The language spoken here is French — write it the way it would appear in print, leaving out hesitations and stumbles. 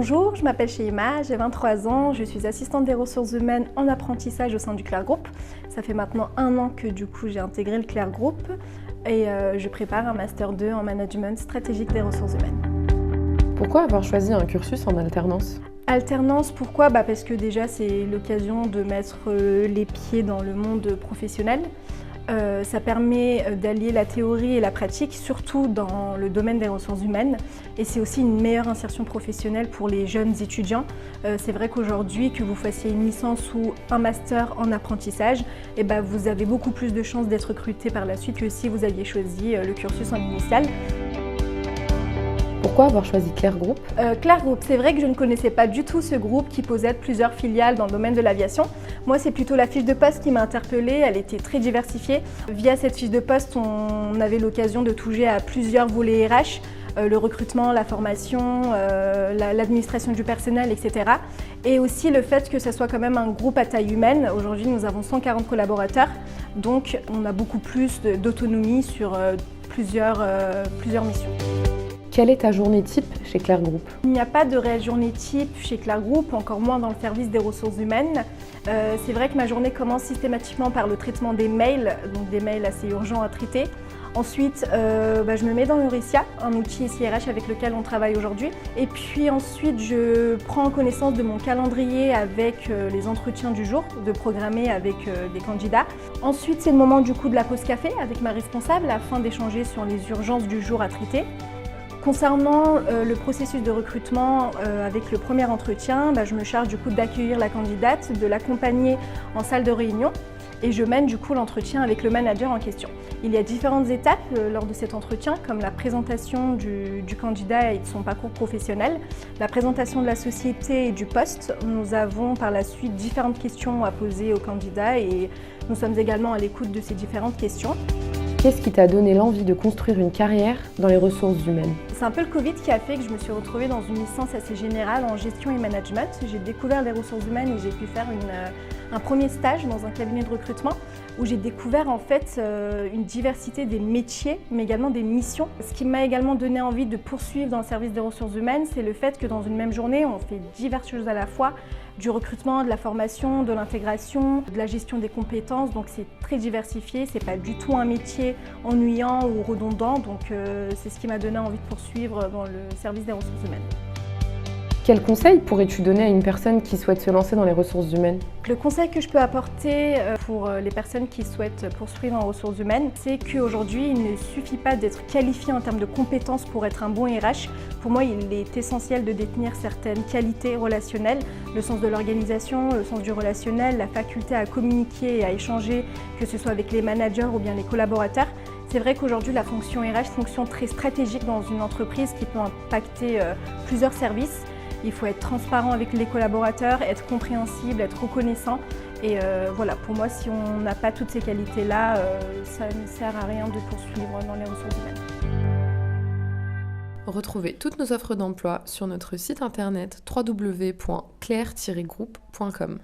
Bonjour, je m'appelle Sheima, j'ai 23 ans, je suis assistante des ressources humaines en apprentissage au sein du Clair Group. Ça fait maintenant 1 an que j'ai intégré le Clair Group et je prépare un Master 2 en management stratégique des ressources humaines. Pourquoi avoir choisi un cursus en alternance ? Alternance, pourquoi ? Parce que déjà c'est l'occasion de mettre les pieds dans le monde professionnel. Ça permet d'allier la théorie et la pratique, surtout dans le domaine des ressources humaines. Et c'est aussi une meilleure insertion professionnelle pour les jeunes étudiants. C'est vrai qu'aujourd'hui, que vous fassiez une licence ou un master en apprentissage, vous avez beaucoup plus de chances d'être recruté par la suite que si vous aviez choisi le cursus en initial. Pourquoi avoir choisi Clair Group ? Clair Group, c'est vrai que je ne connaissais pas du tout ce groupe qui possède plusieurs filiales dans le domaine de l'aviation. Moi, c'est plutôt la fiche de poste qui m'a interpellée, elle était très diversifiée. Via cette fiche de poste, on avait l'occasion de toucher à plusieurs volets RH, le recrutement, la formation, l'administration du personnel, etc. Et aussi le fait que ce soit quand même un groupe à taille humaine. Aujourd'hui, nous avons 140 collaborateurs, donc on a beaucoup plus d'autonomie sur plusieurs missions. Quelle est ta journée type chez Clair Group ? Il n'y a pas de réelle journée type chez Clair Group, encore moins dans le service des ressources humaines. C'est vrai que ma journée commence systématiquement par le traitement des mails, donc des mails assez urgents à traiter. Ensuite, je me mets dans Euricia, un outil SIRH avec lequel on travaille aujourd'hui. Et puis ensuite, je prends connaissance de mon calendrier avec les entretiens du jour, de programmer avec des candidats. Ensuite, c'est le moment du coup de la pause café avec ma responsable afin d'échanger sur les urgences du jour à traiter. Concernant le processus de recrutement avec le premier entretien, je me charge du coup d'accueillir la candidate, de l'accompagner en salle de réunion et je mène du coup l'entretien avec le manager en question. Il y a différentes étapes lors de cet entretien, comme la présentation du candidat et de son parcours professionnel, la présentation de la société et du poste. Nous avons par la suite différentes questions à poser au candidat et nous sommes également à l'écoute de ces différentes questions. Qu'est-ce qui t'a donné l'envie de construire une carrière dans les ressources humaines ? C'est un peu le Covid qui a fait que je me suis retrouvée dans une licence assez générale en gestion et management. J'ai découvert les ressources humaines et j'ai pu faire un premier stage dans un cabinet de recrutement où j'ai découvert en fait une diversité des métiers mais également des missions. Ce qui m'a également donné envie de poursuivre dans le service des ressources humaines, c'est le fait que dans une même journée, on fait diverses choses à la fois, du recrutement, de la formation, de l'intégration, de la gestion des compétences, donc c'est très diversifié, c'est pas du tout un métier ennuyant ou redondant, donc c'est ce qui m'a donné envie de poursuivre dans le service des ressources humaines. Quel conseil pourrais-tu donner à une personne qui souhaite se lancer dans les ressources humaines ? Le conseil que je peux apporter pour les personnes qui souhaitent poursuivre en ressources humaines, c'est qu'aujourd'hui, il ne suffit pas d'être qualifié en termes de compétences pour être un bon RH. Pour moi, il est essentiel de détenir certaines qualités relationnelles, le sens de l'organisation, le sens du relationnel, la faculté à communiquer et à échanger, que ce soit avec les managers ou bien les collaborateurs. C'est vrai qu'aujourd'hui, la fonction RH est une fonction très stratégique dans une entreprise qui peut impacter plusieurs services. Il faut être transparent avec les collaborateurs, être compréhensible, être reconnaissant. Et voilà, pour moi, si on n'a pas toutes ces qualités-là, ça ne sert à rien de poursuivre dans les ressources humaines. Retrouvez toutes nos offres d'emploi sur notre site internet www.clair-group.com.